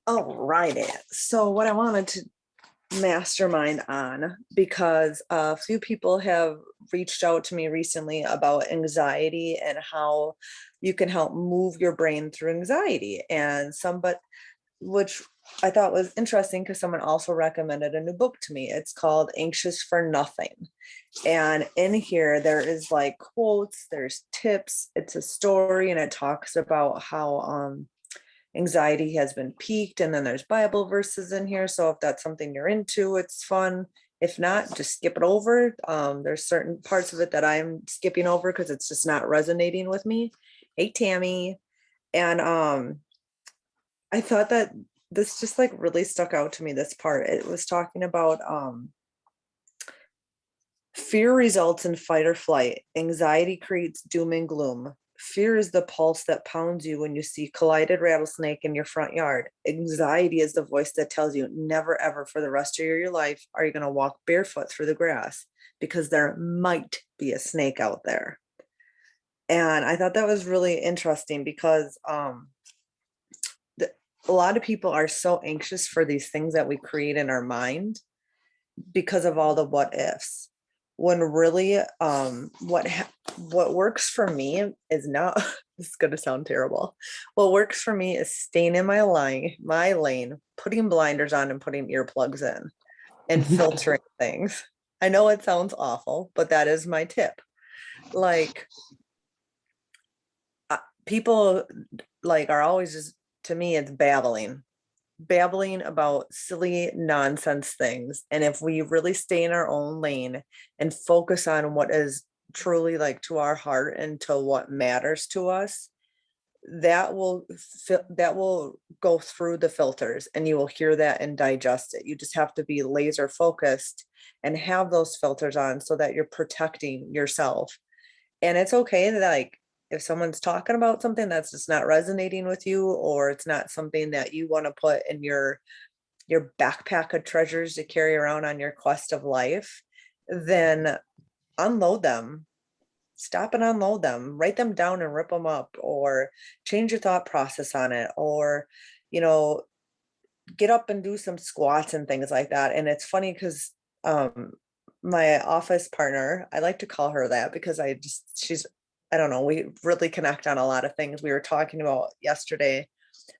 All righty. So what I wanted to mastermind on, because a few people have reached out to me recently about anxiety and how you can help move your brain through anxiety. And which I thought was interesting because someone also recommended a new book to me. It's called Anxious for Nothing. And in here, there is like quotes, there's tips, it's a story, and it talks about how anxiety has been peaked, and then there's Bible verses in here, so if that's something you're into, it's fun. If not, just skip it over. There's certain parts of it that I'm skipping over because it's just not resonating with me. Hey, Tammy. And I thought that this just like really stuck out to me, this part. It was talking about fear results in fight or flight. Anxiety creates doom and gloom. Fear is the pulse that pounds you when you see collided rattlesnake in your front yard. Anxiety is the voice that tells you never ever for the rest of your life are you going to walk barefoot through the grass because there might be a snake out there. And I thought that was really interesting because a lot of people are so anxious for these things that we create in our mind because of all the what ifs, when really what works for me is not this is going to sound terrible. What works for me is staying in my lane, putting blinders on and putting earplugs in and filtering things. I know it sounds awful, but that is my tip. Like people like are always just, to me it's babbling about silly nonsense things. And if we really stay in our own lane and focus on what is truly like to our heart and to what matters to us, that will go through the filters and you will hear that and digest it. You just have to be laser focused and have those filters on so that you're protecting yourself. And it's okay that like if someone's talking about something that's just not resonating with you, or it's not something that you want to put in your backpack of treasures to carry around on your quest of life, then unload them. Stop and unload them, write them down and rip them up, or change your thought process on it, or you know get up and do some squats and things like that. And it's funny because um my office partner, I like to call her that because she's, I don't know, we really connect on a lot of things. We were talking about yesterday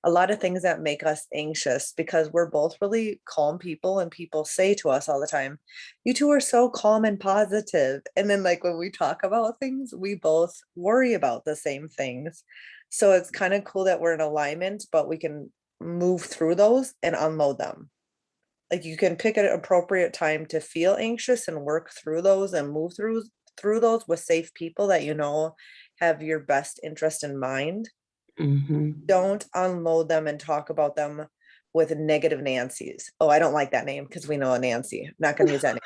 a lot of things that make us anxious because we're both really calm people, and people say to us all the time, you two are so calm and positive. And then like when we talk about things, we both worry about the same things. So it's kind of cool that we're in alignment, but we can move through those and unload them. Like you can pick an appropriate time to feel anxious and work through those and move through those with safe people that have your best interest in mind. Mhm. Don't unload them and talk about them with negative Nancy's. Oh, I don't like that name because we know a Nancy. I'm not going to use that name.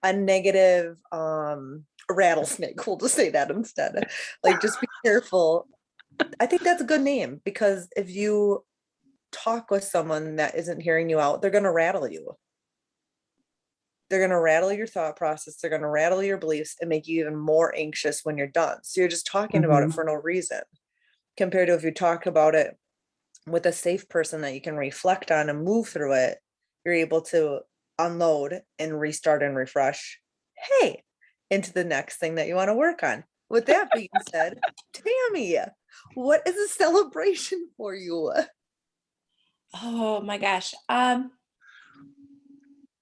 A negative rattlesnake. We'll just say that instead. Like just be careful. I think that's a good name because if you talk with someone that isn't hearing you out, they're going to rattle you. They're going to rattle your thought process. They're going to rattle your beliefs and make you even more anxious when you're done. So you're just talking about it Mhm. for no reason, compared to if you talk about it with a safe person that you can reflect on and move through it. You're able to unload and restart and refresh, hey, into the next thing that you want to work on. With that being said, Tammy, what is a celebration for you? Oh my gosh.